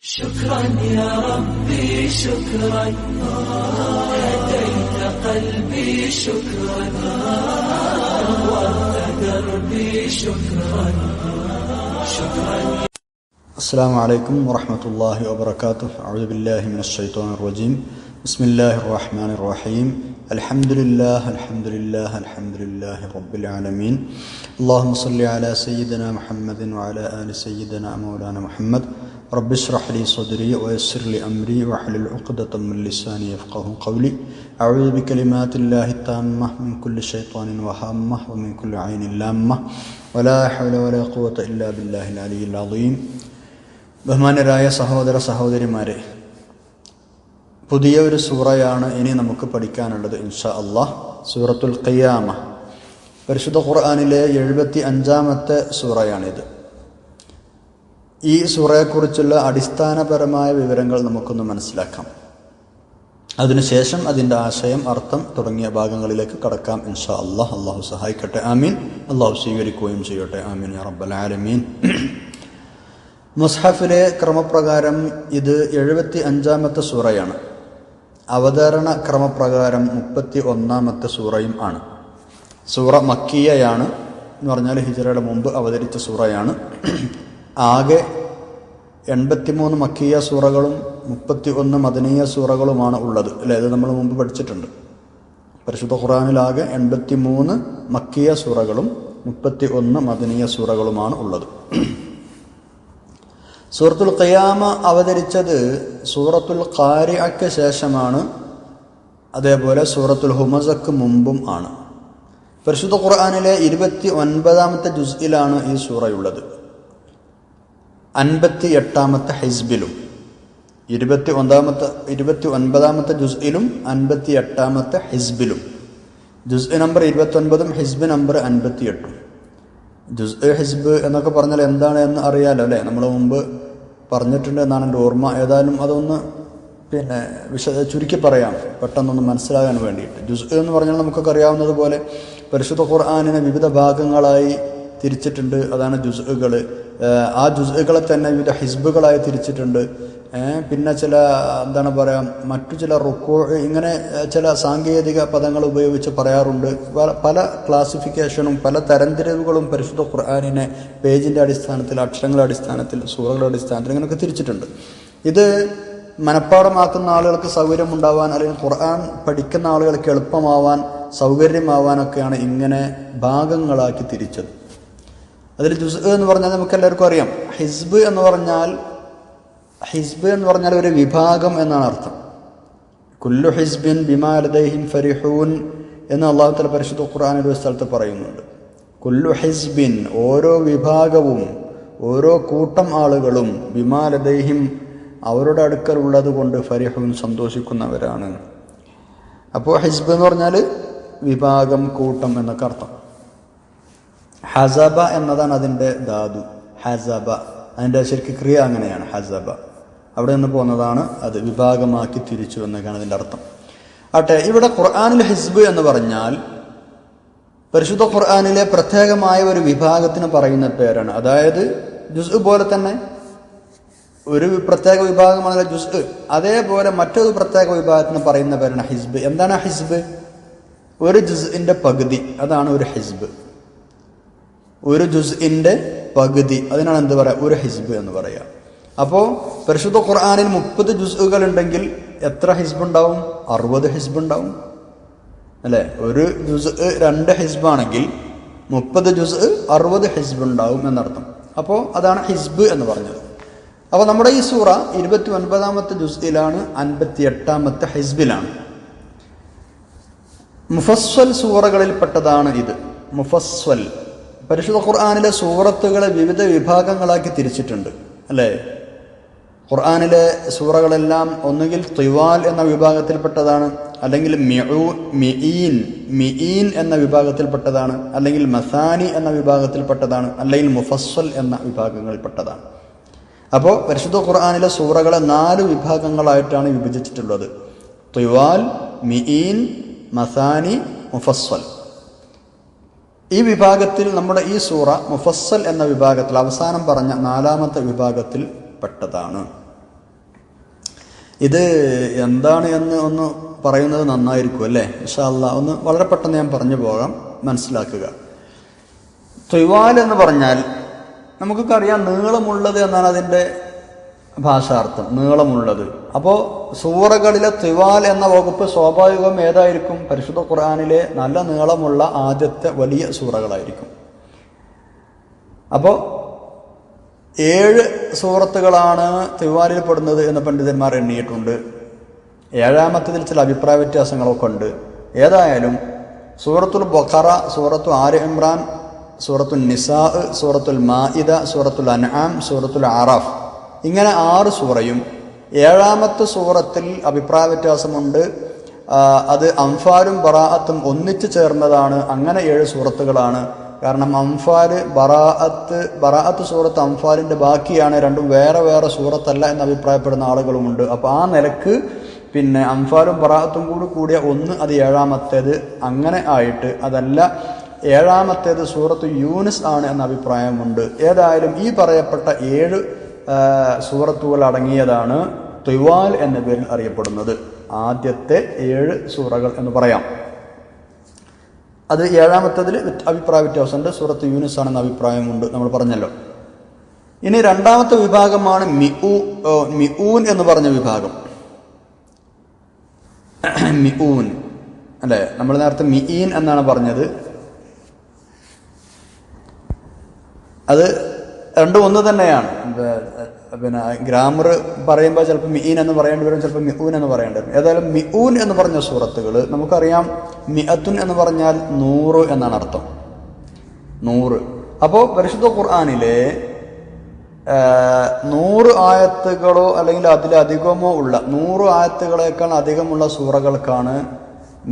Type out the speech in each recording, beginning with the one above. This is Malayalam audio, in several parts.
شكرا يا ربي شكرا هديت قلبي شكرا نورت دربي شكرا شكرا. السلام عليكم ورحمة الله وبركاته. أعوذ بالله من الشيطان الرجيم. بسم الله الرحمن الرحيم. الحمد لله الحمد لله الحمد لله رب العالمين. اللهم صل على سيدنا محمد وعلى آل سيدنا مولانا محمد. رب اشرح لي صدري ويسر لي أمري واحلل عقدة من لساني يفقهوا قولي. أعوذ بكلمات الله التامة من كل شيطان وهامة ومن كل عين لامة ولا حول ولا قوة إلا بالله العلي العظيم. ബഹുമാന്യരായ സഹോദര സഹോദരിമാരെ, പുതിയ ഒരു സൂറയാണ് ഇനി നമുക്ക് പഠിക്കാനുള്ളത് ഇൻഷാ അല്ലാഹ്. സൂറത്തുൽ ഖിയാമ, പരിശുദ്ധ ഖുർആനിലെ 75-ാമത്തെ സൂറയാണിത്. ഈ സൂറയെക്കുറിച്ചുള്ള അടിസ്ഥാനപരമായ വിവരങ്ങൾ നമുക്കൊന്ന് മനസ്സിലാക്കാം. അതിനുശേഷം അതിൻ്റെ ആശയം, അർത്ഥം തുടങ്ങിയ ഭാഗങ്ങളിലേക്ക് കടക്കാം ഇൻഷാ അല്ലാഹ്. അള്ളാഹു സഹായിക്കട്ടെ, ആമീൻ. അള്ളാഹു സ്വീകരിക്കുകയും ചെയ്യട്ടെ, ആമീൻ യാ റബ്ബൽ ആലമീൻ. മുസ്ഹഫിലെ ക്രമപ്രകാരം ഇത് 75-ാമത്തെ സൂറയാണ്. അവതരണ ക്രമപ്രകാരം 31-ാമത്തെ സൂറയും ആണ്. സൂറ മക്കിയയാണ്, എന്ന് പറഞ്ഞാൽ ഹിജ്റയുടെ മുമ്പ് അവതരിച്ച സൂറയാണ്. ആകെ 83 മക്കിയ സൂറകളും 31 മദനീയ സൂറകളുമാണ് ഉള്ളത്, അല്ലേ? ഇത് നമ്മൾ മുമ്പ് പഠിച്ചിട്ടുണ്ട്. പരിശുദ്ധ ഖുർആനിലാകെ 83 മക്കിയ സൂറകളും 31 മദനീയ സൂറകളുമാണ് ഉള്ളത്. സൂറത്തുൽ ഖിയാമ അവതരിച്ചത് സൂറത്തുൽ ഖാരിഅക്ക് ശേഷമാണ്, അതേപോലെ സൂറത്തുൽ ഹുമസക്ക് മുമ്പും ആണ്. പരിശുദ്ധ ഖുർആനിലെ 29-ാമത്തെ ജുസ്ഇലാണ് ഈ സൂറയുള്ളത്. 58-ാമത്തെ ഹിസ്ബിലും, 29-ാമത്തെ ജുസ്ഇലും 58-ാമത്തെ ഹിസ്ബിലും. ജുസ്ഇ നമ്പർ 29-ഉം ഹിസ്ബ് നമ്പർ 58-ഉം. ജുസ്ഇ ഹിസ്ബ് എന്നൊക്കെ പറഞ്ഞാൽ എന്താണ് എന്ന് അറിയാലോ, അല്ലേ? നമ്മൾ മുമ്പ് പറഞ്ഞിട്ടുണ്ട് എന്നാണ് എൻ്റെ ഓർമ്മ. ഏതായാലും അതൊന്ന് ചുരുക്കി പറയാം, പെട്ടെന്നൊന്ന് മനസ്സിലാകാൻ വേണ്ടിയിട്ട്. ജുസ്ഇ എന്ന് പറഞ്ഞാൽ നമുക്കൊക്കെ അറിയാവുന്നതുപോലെ പരിശുദ്ധ ഖുർആനിനെ വിവിധ ഭാഗങ്ങളായി തിരിച്ചിട്ടുണ്ട്, അതാണ് ജുസ്ഉകൾ. ആ ജുസ്ഉകളെ തന്നെ വിവിധ ഹിസ്ബുകളായി തിരിച്ചിട്ടുണ്ട്. പിന്നെ ചില മറ്റു ചില റുക്കൂ, ഇങ്ങനെ ചില സാങ്കേതിക പദങ്ങൾ ഉപയോഗിച്ച് പറയാറുണ്ട്. പല ക്ലാസിഫിക്കേഷനും പല തരംതിരിവുകളും പരിശുദ്ധ ഖുർആനിനെ പേജിൻ്റെ അടിസ്ഥാനത്തിൽ, അക്ഷരങ്ങളുടെ അടിസ്ഥാനത്തിൽ, സൂറകളുടെ അടിസ്ഥാനത്തിൽ ഇങ്ങനെയൊക്കെ തിരിച്ചിട്ടുണ്ട്. ഇത് മനഃപ്പാടമാക്കുന്ന ആളുകൾക്ക് സൗകര്യമുണ്ടാവാൻ, അല്ലെങ്കിൽ ഖുർആൻ പഠിക്കുന്ന ആളുകൾക്ക് എളുപ്പമാവാൻ, സൗകര്യമാവാനൊക്കെയാണ് ഇങ്ങനെ ഭാഗങ്ങളാക്കി തിരിച്ചത്. അതിൽ ജുസ്ഇ എന്ന് പറഞ്ഞാൽ നമുക്ക് എല്ലാവർക്കും അറിയാം. ഹിസ്ബ് എന്ന് പറഞ്ഞാൽ ഒരു വിഭാഗം എന്നാണ് അർത്ഥം. കുല്ലു ഹിസ്ബിൻ ബിമാ ലദൈഹിം ഫരിഹൂൻ എന്ന് അല്ലാഹു തആല പരിശുദ്ധ ഖുർആനിൽ ഒരു സ്ഥലത്ത് പറയുന്നുണ്ട്. കുല്ലു ഹിസ്ബിൻ, ഓരോ വിഭാഗവും, ഓരോ കൂട്ടം ആളുകളും, ബിമാ ലദൈഹിം, അവരുടെ അടുക്കലുള്ളത് കൊണ്ട്, ഫരിഹൂൻ, സന്തോഷിക്കുന്നവരാണ്. അപ്പോൾ ഹിസ്ബ് എന്ന് പറഞ്ഞാൽ വിഭാഗം, കൂട്ടം എന്നൊക്കെ അർത്ഥം. ഹസബ എന്നതാണ് അതിൻ്റെ ധാതു. ഹസബ, അതിൻ്റെ ശരിക്കും ക്രിയ അങ്ങനെയാണ്, ഹസബ. അവിടെ നിന്ന് പോകുന്നതാണ് അത്, വിഭാഗമാക്കി തിരിച്ചു എന്നൊക്കെയാണ് അതിൻ്റെ അർത്ഥം. ആട്ടെ, ഇവിടെ ഖുർആനിൽ ഹിസ്ബ് എന്ന് പറഞ്ഞാൽ പരിശുദ്ധ ഖുർആനിലെ പ്രത്യേകമായ ഒരു വിഭാഗത്തിന് പറയുന്ന പേരാണ്. അതായത് ജുസ്ഉ പോലെ തന്നെ ഒരു പ്രത്യേക വിഭാഗമാണ് ജുസ്ഉ, അതേപോലെ മറ്റൊരു പ്രത്യേക വിഭാഗത്തിന് പറയുന്ന പേരാണ് ഹിസ്ബ്. എന്താണ് ഹിസ്ബ്? ഒരു ജുസ്ഇന്റെ പകുതി, അതാണ് ഒരു ഹിസ്ബ്. ഒരു ജുസ്ഇന്റെ പകുതി, അതിനാണ് എന്ത് പറയുക? ഒരു ഹിസ്ബ് എന്ന് പറയുക. അപ്പോൾ പരിശുദ്ധ ഖുർആനിൽ 30 ജുസ്ഉകൾ ഉണ്ടെങ്കിൽ എത്ര ഹിസ്ബ് ഉണ്ടാവും? 60 ഹിസ്ബ് ഉണ്ടാവും, അല്ലേ? ഒരു ജുസ്ഉ 2 ഹിസ്ബാണെങ്കിൽ 30 ജുസ്ഉ 60 ഹിസ്ബ് ഉണ്ടാവും എന്നർത്ഥം. അപ്പോൾ അതാണ് ഹിസ്ബ് എന്ന് പറഞ്ഞത്. അപ്പോൾ നമ്മുടെ ഈ സൂറ 29-ാമത്തെ ജുസ്ഇലാണ്, 58-ാമത്തെ ഹിസ്ബിലാണ്. മുഫസ്സൽ സൂറകളിൽപ്പെട്ടതാണ് ഇത്. മുഫസ്സൽ, പരിശുദ്ധ ഖുർആനിലെ സൂറത്തുകളെ വിവിധ വിഭാഗങ്ങളാക്കി തിരിച്ചിട്ടുണ്ട്, അല്ലേ? ഖുർആനിലെ സൂറകളെല്ലാം ഒന്നുകിൽ തിവാൽ എന്ന വിഭാഗത്തിൽപ്പെട്ടതാണ്, അല്ലെങ്കിൽ മിഈൻ എന്ന വിഭാഗത്തിൽപ്പെട്ടതാണ്, അല്ലെങ്കിൽ മസാനി എന്ന വിഭാഗത്തിൽപ്പെട്ടതാണ്, അല്ലെങ്കിൽ മുഫസ്സൽ എന്ന വിഭാഗങ്ങളിൽപ്പെട്ടതാണ്. അപ്പോൾ പരിശുദ്ധ ഖുർആനിലെ സൂറകളെ 4 വിഭാഗങ്ങളായിട്ടാണ് വിഭജിച്ചിട്ടുള്ളത്: തിവാൽ, മിഈൻ, മസാനി, മുഫസ്സൽ. ഈ വിഭാഗത്തിൽ നമ്മുടെ ഈ സൂറ മുഫസ്സൽ എന്ന വിഭാഗത്തിൽ, അവസാനം പറഞ്ഞ 4-ാമത്തെ വിഭാഗത്തിൽ പെട്ടതാണ്. ഇത് എന്താണ് എന്ന് ഒന്ന് പറയുന്നത് നന്നായിരിക്കും അല്ലേ? ഇൻഷാ അല്ലാഹ് ഒന്ന് വളരെ പെട്ടെന്ന് ഞാൻ പറഞ്ഞു പോകാം, മനസ്സിലാക്കുക. ത്വിവാൽ എന്ന് പറഞ്ഞാൽ നമുക്കൊക്കെ അറിയാം, നീളമുള്ളത് എന്നാണ് അതിൻ്റെ ഭാഷാർത്ഥം, നീളമുള്ളത്. അപ്പോൾ സൂറകളിലെ ത്വിവാൽ എന്ന വകുപ്പ് സ്വാഭാവികം ഏതായിരിക്കും? പരിശുദ്ധ ഖുർആനിലെ നല്ല നീളമുള്ള ആദ്യത്തെ വലിയ സൂറകളായിരിക്കും. അപ്പോൾ 7 സൂറത്തുകളാണ് ത്വിവാലിൽ പെടുന്നത് എന്ന് പണ്ഡിതന്മാർ എണ്ണിയിട്ടുണ്ട്. 7ാമത്തതിൽ ചില അഭിപ്രായ വ്യത്യാസങ്ങളൊക്കെ ഉണ്ട്. ഏതായാലും സൂറത്തുൽ ബഖറ, സൂറത്തു ആല ഇമ്രാൻ, സൂറത്തുൽ നിസാ, സൂറത്തുൽ മാഇദ, സൂറത്തുൽ അൻആം, സൂറത്തുൽ അറാഫ്, ഇങ്ങനെ 6 സൂറയും 7ാമത്തെ സൂറത്തിൽ അഭിപ്രായ വ്യത്യാസമുണ്ട്. അത് അംഫാലും ബറാഅത്തും ഒന്നിച്ചു ചേർന്നതാണ്. അങ്ങനെ 7 സൂറത്തുകളാണ്. കാരണം അംഫാൽ, ബറാഅത്ത് സൂറത്ത് അംഫാലിൻ്റെ ബാക്കിയാണ്, രണ്ടും വേറെ വേറെ സൂറത്തല്ല എന്ന് അഭിപ്രായപ്പെടുന്ന ആളുകളുമുണ്ട്. അപ്പോൾ ആ നിലക്ക് പിന്നെ അംഫാലും ബറാഅത്തും കൂടിയ ഒന്ന്, അത് 7ാമത്തേത്. അങ്ങനെ ആയിട്ട് അതല്ല, 7ാമത്തേത് സൂറത്ത് യൂനുസ് ആണ് എന്ന അഭിപ്രായമുണ്ട്. ഏതായാലും ഈ പറയപ്പെട്ട 7 സൂറത്തുകൾ അടങ്ങിയതാണ് ത്വിവാൽ എന്ന പേരിൽ അറിയപ്പെടുന്നത്. ആദ്യത്തെ 7 സൂറകൾ എന്ന് പറയാം. അത് 7ാമത്തതിൽ അഭിപ്രായ വ്യത്യാസമുണ്ട്. സൂറത്ത് യൂനുസ് ആണെന്ന അഭിപ്രായമുണ്ട്, നമ്മൾ പറഞ്ഞല്ലോ. ഇനി 2ാമത്തെ വിഭാഗമാണ് മിഊൻ എന്ന് പറഞ്ഞ വിഭാഗം. മിഊൻ അല്ലേ? നമ്മൾ നേരത്തെ മിഈൻ എന്നാണ് പറഞ്ഞത്. അത് രണ്ടും ഒന്ന് തന്നെയാണ്. പിന്നെ ഗ്രാമർ പറയുമ്പോൾ ചിലപ്പോൾ മിഈൻ എന്ന് പറയേണ്ടി വരും, ചിലപ്പോൾ മിഊൻ എന്ന് പറയേണ്ടി വരും. ഏതായാലും മിഊൻ എന്ന് പറഞ്ഞ സൂറത്തുകൾ നമുക്കറിയാം. മിഅത്തുൻ എന്ന് പറഞ്ഞാൽ 100 എന്നാണ് അർത്ഥം, 100. അപ്പോൾ പരിശുദ്ധ ഖുർആനിലെ 100 ആയത്തുകളോ അല്ലെങ്കിൽ അതിലധികമോ ഉള്ള 100 ആയത്തുകളേക്കാൾ അധികമുള്ള സൂറകൾക്കാണ്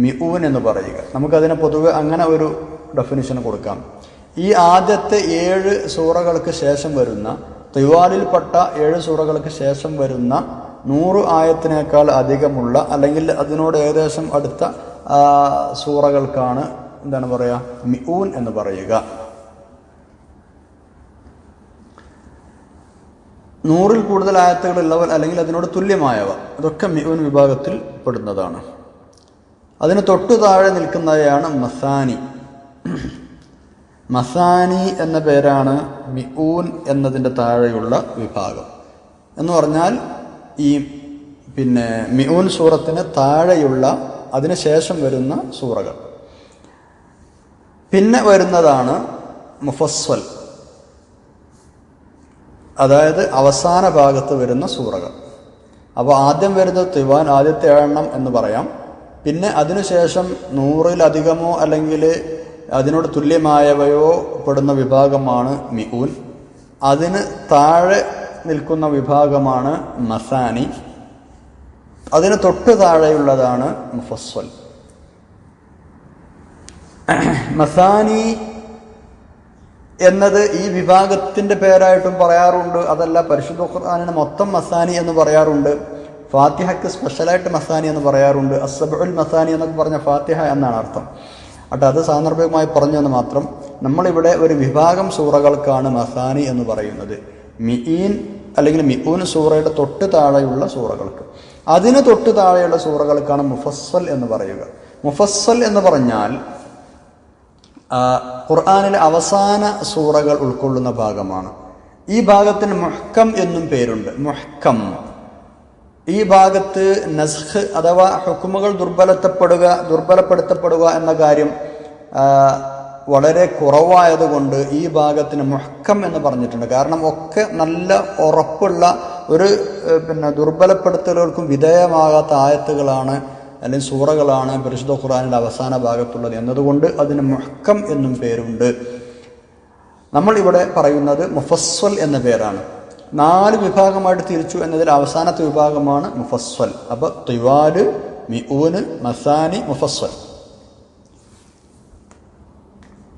മിഊൻ എന്ന് പറയുക. നമുക്കതിനെ പൊതുവെ അങ്ങനെ ഒരു ഡെഫിനിഷൻ കൊടുക്കാം. ഈ ആദ്യത്തെ 7 സൂറകൾക്ക് ശേഷം വരുന്ന, ത്വിവാലിൽപ്പെട്ട 7 സൂറകൾക്ക് ശേഷം വരുന്ന 100 ആയത്തിനേക്കാൾ അധികമുള്ള അല്ലെങ്കിൽ അതിനോട് ഏകദേശം അടുത്ത സൂറകൾക്കാണ് എന്താണ് പറയുക? മിഊൻ എന്ന് പറയുക. 100ൽ കൂടുതൽ ആയത്തുകളുള്ളവർ അല്ലെങ്കിൽ അതിനോട് തുല്യമായവ, അതൊക്കെ മിഊൻ വിഭാഗത്തിൽ പെടുന്നതാണ്. അതിന് തൊട്ടു താഴെ നിൽക്കുന്നവയാണ് മസാനി. മസാനി എന്ന പേരാണ് മിഊൻ എന്നതിൻ്റെ താഴെയുള്ള വിഭാഗം. എന്ന് പറഞ്ഞാൽ ഈ പിന്നെ മിഊൻ സൂറത്തിന് താഴെയുള്ള, അതിന് ശേഷം വരുന്ന സൂറകൾ. പിന്നെ വരുന്നതാണ് മുഫസ്സൽ, അതായത് അവസാന ഭാഗത്ത് വരുന്ന സൂറകൾ. അപ്പോൾ ആദ്യം വരുന്നത് ത്വിവാൻ, ആദ്യത്തെ 7 എന്ന് പറയാം. പിന്നെ അതിനുശേഷം 100-ലധികമോ അല്ലെങ്കിൽ അതിനോട് തുല്യമായവയോ പെടുന്ന വിഭാഗമാണ് മിഊൻ. അതിന് താഴെ നിൽക്കുന്ന വിഭാഗമാണ് മസാനി. അതിന് തൊട്ട് താഴെയുള്ളതാണ് മുഫസ്സൽ. മസാനി എന്നത് ഈ വിഭാഗത്തിൻ്റെ പേരായിട്ടും പറയാറുണ്ട്. അതല്ല, പരിശുദ്ധ ഖുർആനിന് മൊത്തം മസാനി എന്ന് പറയാറുണ്ട്. ഫാത്തിഹയ്ക്ക് സ്പെഷ്യലായിട്ട് മസാനി എന്ന് പറയാറുണ്ട്. അസ്സബുൽ മസാനി എന്നൊക്കെ പറഞ്ഞ ഫാത്തിഹ എന്നാണ് അർത്ഥം. അത് സാന്ദർഭികമായി പറഞ്ഞെന്ന് മാത്രം. നമ്മളിവിടെ ഒരു വിഭാഗം സൂറകൾക്കാണ് മസാനി എന്ന് പറയുന്നത്. മിഈൻ അല്ലെങ്കിൽ മിഊൻ സൂറയുടെ തൊട്ട് താഴെയുള്ള സൂറകൾക്ക്. അതിന് തൊട്ട് താഴെയുള്ള സൂറകൾക്കാണ് മുഫസ്സൽ എന്ന് പറയുക. മുഫസ്സൽ എന്ന് പറഞ്ഞാൽ ഖുർആനിലെ അവസാന സൂറകൾ ഉൾക്കൊള്ളുന്ന ഭാഗമാണ്. ഈ ഭാഗത്തിന് മുഹ്കം എന്നും പേരുണ്ട്. മുഹ്കം. ഈ ഭാഗത്ത് നസ്ഖ് അഥവാ ഹുക്കുമുകൾ ദുർബലപ്പെടുത്തപ്പെടുക എന്ന കാര്യം വളരെ കുറവായതുകൊണ്ട് ഈ ഭാഗത്തിന് മുഹ്കം എന്ന് പറഞ്ഞിട്ടുണ്ട്. കാരണം ഒക്കെ നല്ല ഉറപ്പുള്ള ഒരു ദുർബലപ്പെടുത്തലുകൾക്കും വിധേയമാകാത്ത ആയത്തുകളാണ് അല്ലെങ്കിൽ സൂറകളാണ് പരിശുദ്ധ ഖുർആനിലെ അവസാന ഭാഗത്തുള്ളത് എന്നതുകൊണ്ട് അതിന് മുഹ്കം എന്നും പേരുണ്ട്. നമ്മൾ ഇവിടെ പറയുന്നത് മുഫസ്സൽ എന്ന പേരാണ്. 4 വിഭാഗമായിട്ട് തിരിച്ചു എന്നതിൽ അവസാനത്തെ വിഭാഗമാണ് മുഫസ്സൽ. അപ്പോൾ ത്വിവാല്, മിഊന്, മസാനി, മുഫസ്സൽ.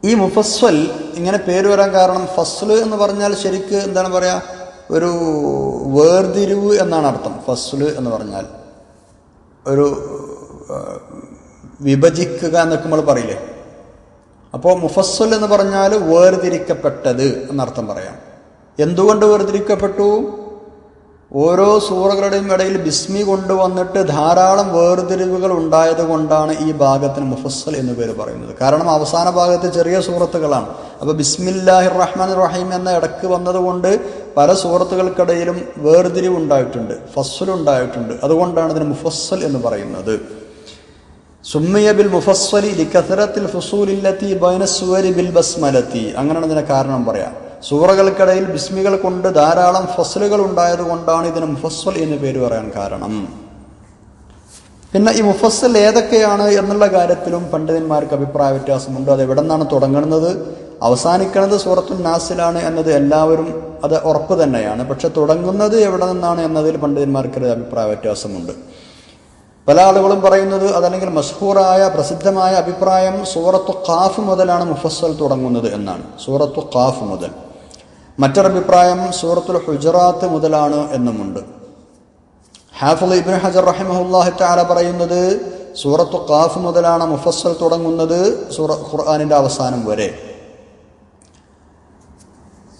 ഈ മുഫസ്സൽ ഇങ്ങനെ പേര് വരാൻ കാരണം ഫസ്ല് എന്ന് പറഞ്ഞാൽ ശരിക്ക് എന്താണ് പറയുക, ഒരു വേർതിരിവ് എന്നാണ് അർത്ഥം. ഫസ്ല് എന്ന് പറഞ്ഞാൽ ഒരു വിഭജിക്കുക എന്നൊക്കെ നമ്മൾ പറയില്ലേ. അപ്പോൾ മുഫസ്സൽ എന്ന് പറഞ്ഞാൽ വേർതിരിക്കപ്പെട്ടത് എന്നർത്ഥം പറയാം. എന്തുകൊണ്ട് വേർതിരിക്കപ്പെട്ടു? ഓരോ സൂറകളുടെയും ഇടയിൽ ബിസ്മി കൊണ്ടുവന്നിട്ട് ധാരാളം വേർതിരിവുകൾ ഉണ്ടായത് കൊണ്ടാണ് ഈ ഭാഗത്തിന് മുഫസ്സൽ എന്ന് പേര് പറയുന്നത്. കാരണം അവസാന ഭാഗത്ത് ചെറിയ സൂറത്തുകളാണ്. അപ്പോൾ ബിസ്മില്ലാഹിർ റഹ്മാനിർ റഹീം എന്ന ഇടക്ക് വന്നതുകൊണ്ട് പല സൂറത്തുകൾക്കിടയിലും വേർതിരിവുണ്ടായിട്ടുണ്ട്, ഫസ്ലുണ്ടായിട്ടുണ്ട്. അതുകൊണ്ടാണ് ഇതിന് മുഫസ്സൽ എന്ന് പറയുന്നത്. സുമ്മിയ ബിൽ മുഫസ്സലി ലികസറത്തിൽ ഫുസൂലില്ലത്തി ബൈന സുവരി ബിൽ ബസ്മലത്തി, അങ്ങനെയാണ് ഇതിന് കാരണം പറയാം. സൂറകൾക്കിടയിൽ ബിസ്മികൾ കൊണ്ട് ധാരാളം ഫസ്ലുകൾ ഉണ്ടായത് കൊണ്ടാണ് ഇതിന് മുഫസ്സൽ എന്ന് പേര് പറയാൻ കാരണം. പിന്നെ ഈ മുഫസ്സൽ ഏതൊക്കെയാണ് എന്നുള്ള കാര്യത്തിലും പണ്ഡിതന്മാർക്ക് അഭിപ്രായ വ്യത്യാസമുണ്ട്. അത് എവിടെ നിന്നാണ് തുടങ്ങുന്നത്, അവസാനിക്കുന്നത് സൂറത്തുൻ നാസിലാണ് എന്നത് എല്ലാവരും അത് ഉറപ്പ് തന്നെയാണ്. പക്ഷെ തുടങ്ങുന്നത് എവിടെ നിന്നാണ് എന്നതിൽ പണ്ഡിതന്മാർക്ക് അഭിപ്രായ വ്യത്യാസമുണ്ട്. പല ആളുകളും പറയുന്നത്, അതല്ലെങ്കിൽ മഷ്ഹൂറായ പ്രസിദ്ധമായ അഭിപ്രായം സൂറത്തു ഖാഫ് മുതലാണ് മുഫസ്സൽ തുടങ്ങുന്നത് എന്നാണ്. സൂറത്തു ഖാഫ് മുതൽ. മറ്റൊരഭിപ്രായം സൂറത്തുൽ ഹുജറാത്ത് മുതലാണ് എന്നുമുണ്ട്. ഹാഫിള് ഇബ്നു ഹജർ റഹിമഹുല്ലാഹി തആല പറയുന്നത് സൂറത്തു ഖാഫ് മുതലാണ് മുഫസ്സൽ തുടങ്ങുന്നത് ഖുർആനിന്റെ അവസാനം വരെ.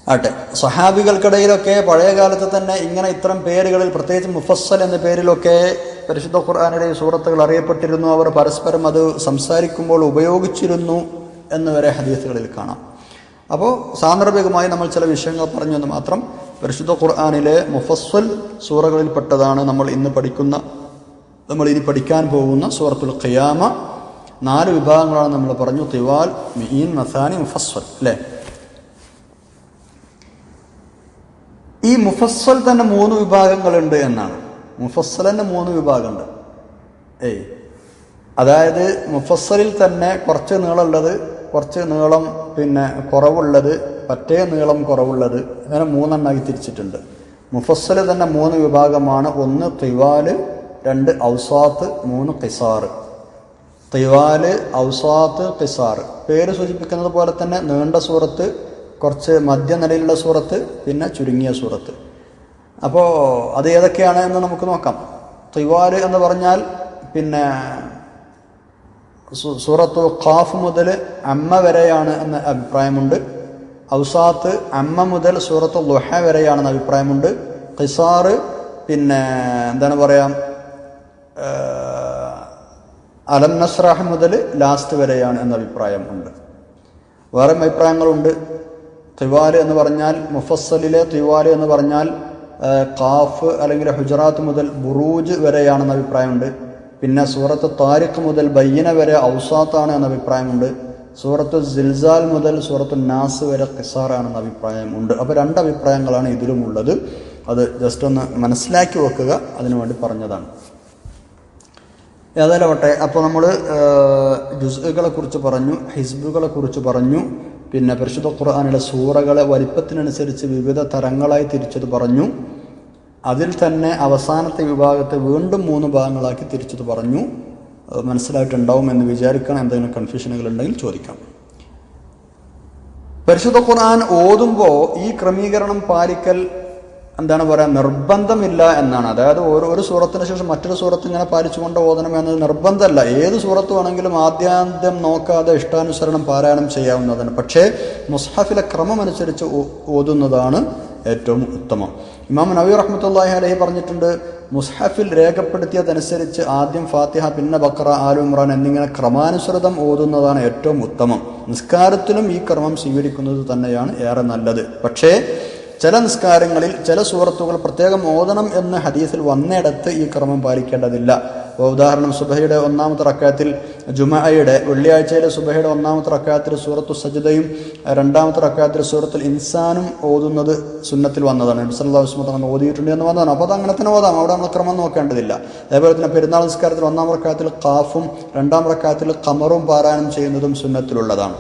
ആട്ടെ, സഹാബികൾക്കിടയിലൊക്കെ പഴയ കാലത്ത് തന്നെ ഇങ്ങനെ ഇത്തരം പേരുകളിൽ, പ്രത്യേകിച്ച് മുഫസ്സൽ എന്ന പേരിലൊക്കെ പരിശുദ്ധ ഖുർആനിലെ സൂറത്തുകൾ അറിയപ്പെട്ടിരുന്നു. അവർ പരസ്പരം അത് സംസാരിക്കുമ്പോൾ ഉപയോഗിച്ചിരുന്നു എന്ന് വരെ ഹദീസുകളിൽ കാണാം. അപ്പോൾ സാന്ദർഭികമായി നമ്മൾ ചില വിഷയങ്ങൾ പറഞ്ഞു എന്ന് മാത്രം. പരിശുദ്ധ ഖുർആനിലെ മുഫസ്സൽ സൂറകളിൽപ്പെട്ടതാണ് നമ്മൾ ഇനി പഠിക്കാൻ പോകുന്ന സൂറത്തുൽ ഖിയാമ. 4 വിഭാഗങ്ങളാണ് നമ്മൾ പറഞ്ഞു. തിവാൽ, മീൻ, മസാനി, മുഫസ്സൽ അല്ലേ? ഈ മുഫസ്സൽ തന്നെ 3 വിഭാഗങ്ങളുണ്ട് എന്നാണ്. മുഫസ്സലിന് 3 വിഭാഗമുണ്ട്. അതായത് മുഫസ്സലിൽ തന്നെ കുറച്ച് നീളമുള്ളത്, കുറച്ച് നീളം പിന്നെ കുറവുള്ളത്, പറ്റേ നീളം കുറവുള്ളത്, അങ്ങനെ 3 എണ്ണാക്കി തിരിച്ചിട്ടുണ്ട്. മുഫസ്സൽ തന്നെ 3 വിഭാഗമാണ്. 1 തിവാല്, 2 ഔസാത്ത്, 3 ഖിസാർ. തിവാല്, ഔസാത്ത്, ഖിസാർ പേര് സൂചിപ്പിക്കുന്നത് പോലെ തന്നെ നീണ്ട സൂറത്ത്, കുറച്ച് മധ്യനിലയിലുള്ള സൂറത്ത്, പിന്നെ ചുരുങ്ങിയ സൂറത്ത്. അപ്പോൾ അത് ഏതൊക്കെയാണ് എന്ന് നമുക്ക് നോക്കാം. തിവാല് എന്ന് പറഞ്ഞാൽ പിന്നെ സൂറത്തു ഖാഫ് മുതൽ അമ്മ വരെയാണ് എന്ന അഭിപ്രായമുണ്ട്. ഔസാത്ത് അമ്മ മുതൽ സൂറത്തു ളുഹ വരെയാണെന്ന് അഭിപ്രായമുണ്ട്. ഖിസാർ പിന്നെ എന്താണ് പറയാ, അലം നസ്റാഹ് മുതൽ ലാസ്റ്റ് വരെയാണ് എന്ന അഭിപ്രായം ഉണ്ട്. വേറെ അഭിപ്രായങ്ങളുണ്ട്. തിവാല് എന്ന് പറഞ്ഞാൽ, മുഫസ്സലിലെ തിവാല് എന്ന് പറഞ്ഞാൽ ഖാഫ് അല്ലെങ്കിൽ ഹുജറാത്ത് മുതൽ ബുറൂജ് വരെയാണെന്ന അഭിപ്രായമുണ്ട്. പിന്നെ സൂറത്ത് താരിഖ് മുതൽ ബയ്യന വരെ ഔസാത്താണ് എന്ന അഭിപ്രായമുണ്ട്. സൂറത്തു സിൽസാൽ മുതൽ സൂറത്തു നാസ് വരെ ഖിസാറാണെന്ന അഭിപ്രായം ഉണ്ട്. അപ്പോൾ 2 അഭിപ്രായങ്ങളാണ് ഇതിലുമുള്ളത്. അത് ജസ്റ്റ് ഒന്ന് മനസ്സിലാക്കി വെക്കുക, അതിനുവേണ്ടി പറഞ്ഞതാണ്. ഏതായാലും അപ്പോൾ നമ്മൾ ജുസ്ഉകളെ കുറിച്ച് പറഞ്ഞു, ഹിസ്ബുകളെ കുറിച്ച് പറഞ്ഞു, പിന്നെ പരിശുദ്ധ ഖുർആനിലെ സൂറകളെ വലിപ്പത്തിനനുസരിച്ച് വിവിധ തരങ്ങളായി തിരിച്ചത് പറഞ്ഞു. അതിൽ തന്നെ അവസാനത്തെ വിഭാഗത്തെ വീണ്ടും 3 ഭാഗങ്ങളാക്കി തിരിച്ചത് പറഞ്ഞു. മനസ്സിലായിട്ടുണ്ടാവും എന്ന് വിചാരിക്കണം. എന്തെങ്കിലും കൺഫ്യൂഷനുകൾ ഉണ്ടെങ്കിൽ ചോദിക്കാം. പരിശുദ്ധ ഖുർആൻ ഓതുമ്പോൾ ഈ ക്രമീകരണം പാലിക്കൽ എന്താണ് പറയുക, നിർബന്ധമില്ല എന്നാണ്. അതായത് ഒരു സൂറത്തിന് ശേഷം മറ്റൊരു സൂറത്ത് ഇങ്ങനെ പാലിച്ചുകൊണ്ട് ഓതണം എന്നത് നിർബന്ധമല്ല. ഏത് സൂറത്ത് വേണമെങ്കിലും ആദ്യാന്ത്യം നോക്കാതെ ഇഷ്ടാനുസരണം പാരായണം ചെയ്യാവുന്നതാണ്. പക്ഷേ മുസ്ഹഫിലെ ക്രമമനുസരിച്ച് ഓതുന്നതാണ് ഏറ്റവും ഉത്തമം. ഇമാം നവവി റഹ്മത്തുള്ളാഹി അലൈഹി പറഞ്ഞിട്ടുണ്ട്, മുസ്ഹഫിൽ രേഖപ്പെടുത്തിയതനുസരിച്ച് ആദ്യം ഫാത്തിഹ, പിന്നെ ബഖറ, ആലു ഇമ്രാൻ എന്നിങ്ങനെ ക്രമാനുസൃതം ഓതുന്നതാണ് ഏറ്റവും ഉത്തമം. നിസ്കാരത്തിലും ഈ ക്രമം സ്വീകരിക്കുന്നത് തന്നെയാണ് ഏറെ നല്ലത്. പക്ഷേ ചില നിസ്കാരങ്ങളിൽ ചില സൂറത്തുകൾ പ്രത്യേകം ഓതണം എന്ന് ഹദീസിൽ വന്നിടത്ത് ഈ ക്രമം പാലിക്കേണ്ടതില്ല. ഉദാഹരണം, സുബഹയുടെ 1-ാമത്തെ റക്അത്തിൽ, ജുമഅയുടെ വെള്ളിയാഴ്ചയിലെ സുബഹയുടെ 1-ാമത്തെ റക്അത്തിൽ സൂറത്തു സജ്ദയും 2-ാമത്തെ റക്അത്തിൽ സൂറത്തുൽ ഇൻസാനും ഓതുന്നത് സുന്നത്തിൽ വന്നതാണ്. നബി സല്ലല്ലാഹു അലൈഹി വസല്ലം ഓതിയിട്ടുണ്ട് എന്ന് വന്നതാണ്. അപ്പോൾ അത് അങ്ങനെ തന്നെ ഓതാം, അവിടെ നമ്മൾ ക്രമം നോക്കേണ്ടതില്ല. അതേപോലെ തന്നെ പെരുന്നാൾ നിസ്കാരത്തിൽ 1-ാം റക്അത്തിൽ ഖാഫും 2-ാം റക്അത്തിൽ ഖമറും പാരായണം ചെയ്യുന്നതും സുന്നത്തിലുള്ളതാണ്.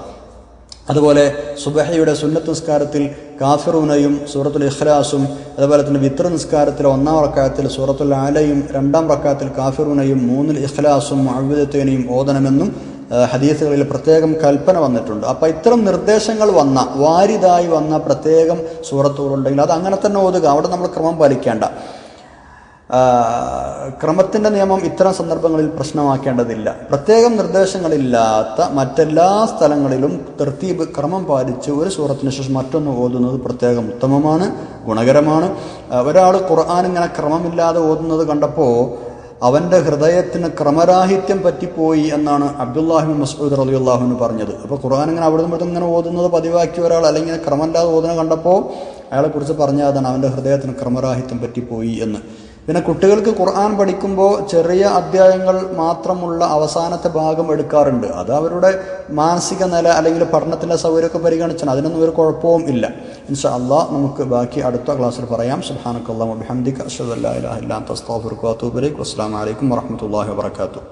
അതുപോലെ സുബഹയുടെ സുന്നത്ത് നിസ്കാരത്തിൽ കാഫിറൂനയും സൂറത്തുൽ ഇഖ്ലാസും, അതുപോലെ തന്നെ വിത്ർ നിസ്കാരത്തിൽ 1-ാം റക്അത്തിൽ സൂറത്തുൽ ആലയും 2-ാം റക്അത്തിൽ കാഫിറൂനയും 3-ൽ ഇഖ്ലാസും മുഅവ്വിദത്തൈനിയും ഓതണമെന്നും ഹദീസുകളിൽ പ്രത്യേകം കൽപ്പന വന്നിട്ടുണ്ട്. അപ്പോൾ ഇത്തരം നിർദ്ദേശങ്ങൾ വന്ന, വാരിദായി വന്ന പ്രത്യേകം സൂറത്തുകളുണ്ടെങ്കിൽ അത് അങ്ങനെ തന്നെ ഓതുക, അവിടെ നമ്മൾ ക്രമം പാലിക്കേണ്ട. ക്രമത്തിൻ്റെ നിയമം ഇത്തരം സന്ദർഭങ്ങളിൽ പ്രശ്നമാക്കേണ്ടതില്ല. പ്രത്യേകം നിർദ്ദേശങ്ങളില്ലാത്ത മറ്റെല്ലാ സ്ഥലങ്ങളിലും തർത്തീബ് ക്രമം പാലിച്ച് ഒരു സൂറത്തിന് ശേഷം മറ്റൊന്ന് ഓതുന്നത് പ്രത്യേകം ഉത്തമമാണ്, ഗുണകരമാണ്. ഒരാൾ ഖുർആൻ ഇങ്ങനെ ക്രമമില്ലാതെ ഓതുന്നത് കണ്ടപ്പോൾ അവൻ്റെ ഹൃദയത്തിന് ക്രമരാഹിത്യം പറ്റിപ്പോയി എന്നാണ് അബ്ദുല്ലാഹിബിൻ മസ്ഊദ് റളിയല്ലാഹു അൻഹു പറഞ്ഞത്. അപ്പോൾ ഖുർആൻ ഇങ്ങനെ അവിടെ നിന്ന് ഇങ്ങനെ ഓതുന്നത് പതിവാക്കിയ ഒരാൾ അല്ലെങ്കിൽ ക്രമമില്ലാതെ ഓതുന്നത് കണ്ടപ്പോൾ അയാളെക്കുറിച്ച് പറഞ്ഞാൽ അതാണ് അവൻ്റെ ഹൃദയത്തിന് ക്രമരാഹിത്യം പറ്റിപ്പോയി എന്ന്. പിന്നെ കുട്ടികൾക്ക് ഖുർആൻ പഠിക്കുമ്പോൾ ചെറിയ അധ്യായങ്ങൾ മാത്രമുള്ള അവസാനത്തെ ഭാഗം എടുക്കാറുണ്ട്. അത് അവരുടെ മാനസിക നില അല്ലെങ്കിൽ പഠനത്തിൻ്റെ സൗകര്യമൊക്കെ പരിഗണിച്ചാണ്, അതിനൊന്നും ഒരു കുഴപ്പവും ഇല്ല. ഇൻഷാ അല്ലാഹ് നമുക്ക് ബാക്കി അടുത്ത ക്ലാസ്സിൽ പറയാം. സുബ്ഹാനക്കല്ലാഹു വബിഹംദിക അശ്ഹദു അല്ലാ ഇലാഹ ഇല്ലാ അൻത അസ്തഗ്ഫിറുക വഅതൂബു ഇലൈക്. വസ്സലാമു അലൈക്കും വറഹ്മത്തുള്ളാഹി വബറകാതുഹു.